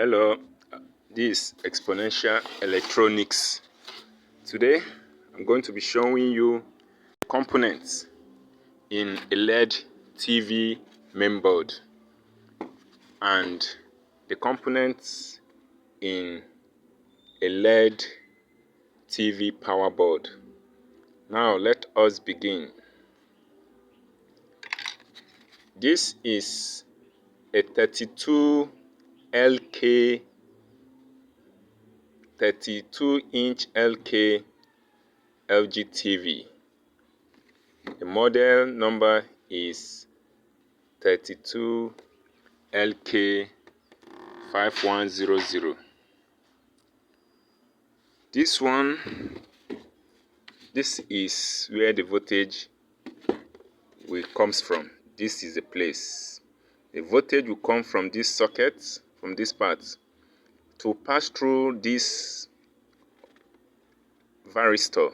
Hello, this is Exponential Electronics. Today I'm going to be showing you components in a LED TV mainboard and the components in a LED TV power board. Now let us begin. This is a 32 LK 32-inch LK LG TV. The model number is 32 LK 5100. This is where the voltage comes from. This is the place. The voltage will come from this socket, from this part, to pass through this varistor.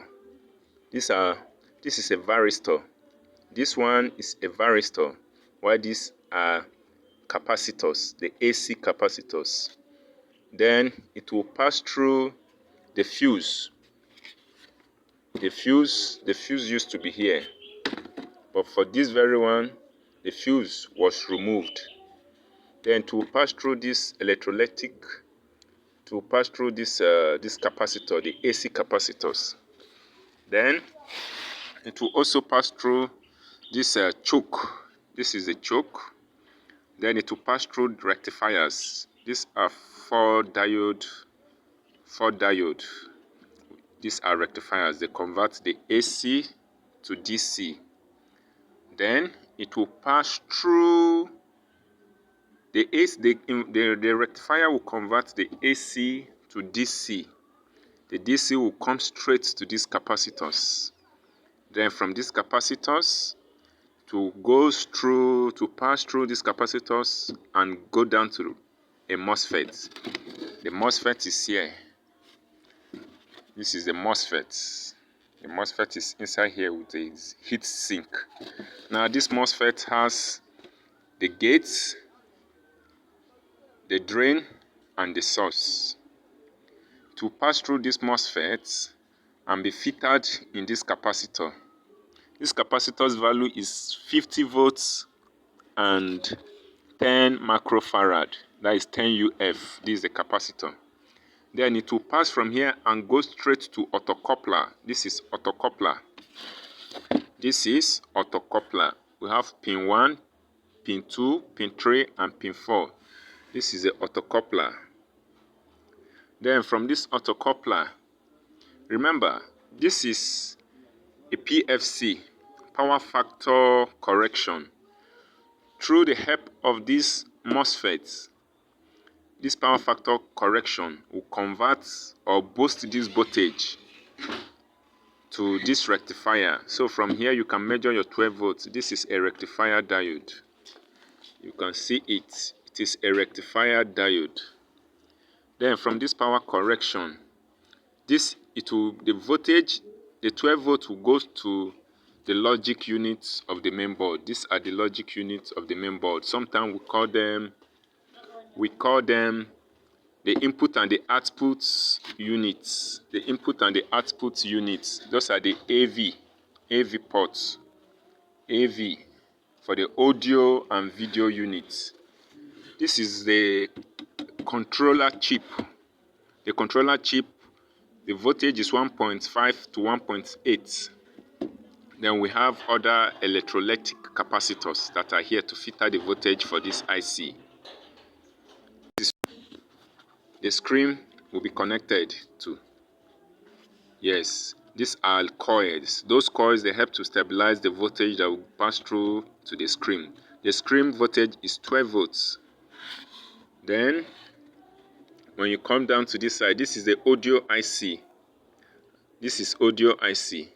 This is a varistor. This one is a varistor, while these are capacitors, the AC capacitors. Then it will pass through the fuse. The fuse used to be here, but for this very one, the fuse was removed. Then to pass through this electrolytic, to pass through this capacitor, the AC capacitors. Then it will also pass through this choke. This is a choke. Then it will pass through rectifiers. These are four diode. These are rectifiers. They convert the AC to DC. Then it will pass through the AC. The rectifier will convert the AC to DC. The DC will come straight to these capacitors. Then from these capacitors, to pass through these capacitors and go down to a MOSFET. The MOSFET is here. This is the MOSFET. The MOSFET is inside here with a heat sink. Now this MOSFET has the gate, the drain, and the source. To pass through this MOSFET and be fitted in this capacitor. This capacitor's value is 50 volts and 10 microfarad. That is 10 UF. This is the capacitor. Then it will pass from here and go straight to autocoupler. This is autocoupler. This is autocoupler. We have pin 1, pin 2, pin 3, and pin 4. This is the autocoupler. Then from this autocoupler, remember, this is a PFC, power factor correction. Through the help of these MOSFETs, this power factor correction will convert or boost this voltage to this rectifier. So from here you can measure your 12 volts. This is a rectifier diode. You can see it. It is a rectifier diode. Then from this power correction, the voltage, the 12 volts will go to the logic units of the mainboard. These are the logic units of the mainboard. Sometimes we call them the input and the output units. The input and the output units. Those are the AV ports. AV for the audio and video units. This is the controller chip. The controller chip, the voltage is 1.5 to 1.8. Then we have other electrolytic capacitors that are here to filter the voltage for this IC. The screen will be connected to. Yes, these are coils. Those coils, they help to stabilize the voltage that will pass through to the screen. The screen voltage is 12 volts. Then, when you come down to this side, this is the audio IC. This is audio IC.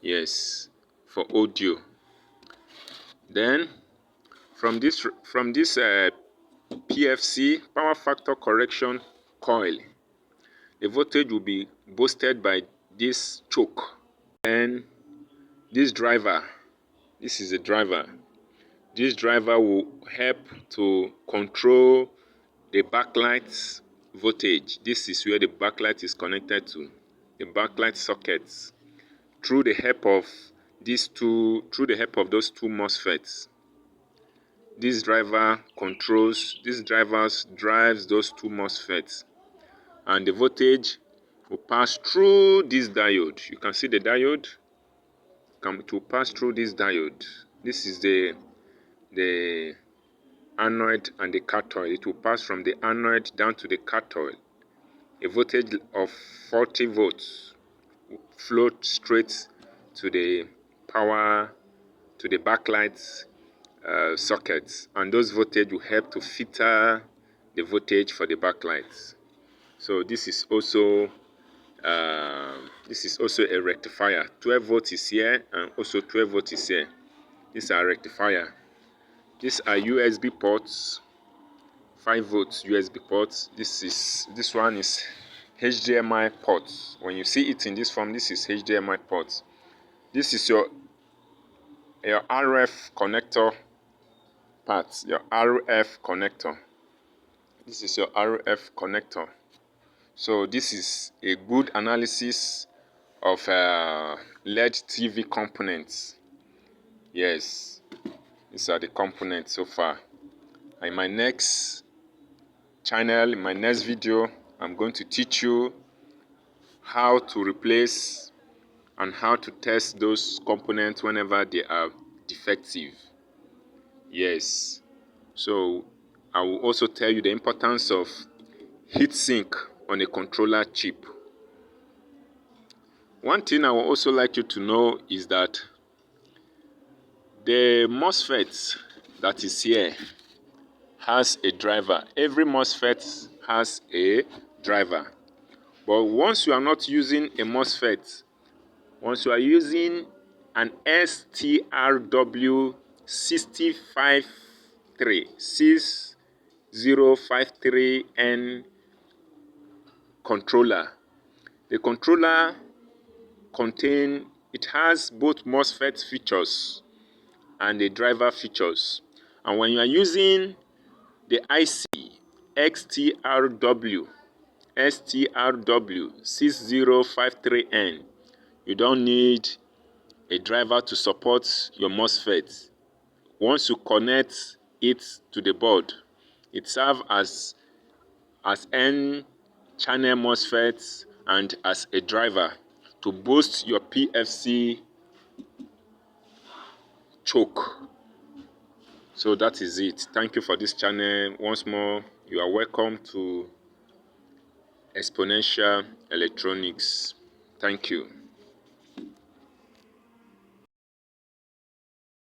Yes, for audio. Then, from this PFC, power factor correction coil, the voltage will be boosted by this choke. And this driver, this is a driver. This driver will help to control the backlight voltage. This is where the backlight is connected to, the backlight sockets, through the help of those two MOSFETs. This driver drives those two MOSFETs, and the voltage will pass through this diode. You can see the diode. It will pass through this diode. This is the anode and the cathode. It will pass from the anode down to the cathode. A voltage of 40 volts will flow straight to the power, to the backlight sockets, and those voltage will help to filter the voltage for the backlights. So this is also a rectifier. 12 volts is here, and also 12 volts is here. These are rectifier. These are USB ports, 5 volts USB ports. This one is HDMI ports. When you see it in this form, this is HDMI ports. This is your RF connector parts, your RF connector. This is your RF connector. So this is a good analysis of LED TV components. Yes, these are the components so far. In my next channel, in my next video, I'm going to teach you how to replace and how to test those components whenever they are defective. Yes, so I will also tell you the importance of heatsink on a controller chip. One thing I would also like you to know is that the MOSFET that is here has a driver. Every MOSFET has a driver. But once you are not using a MOSFET, once you are using an STRW6053N controller, the controller has both MOSFET features and the driver features. And when you are using the IC STRW6053N, you don't need a driver to support your MOSFET. Once you connect it to the board, it serves as N channel MOSFET and as a driver to boost your PFC choke. So that is it. Thank you for this channel. Once more, you are welcome to Exponential Electronics. Thank you.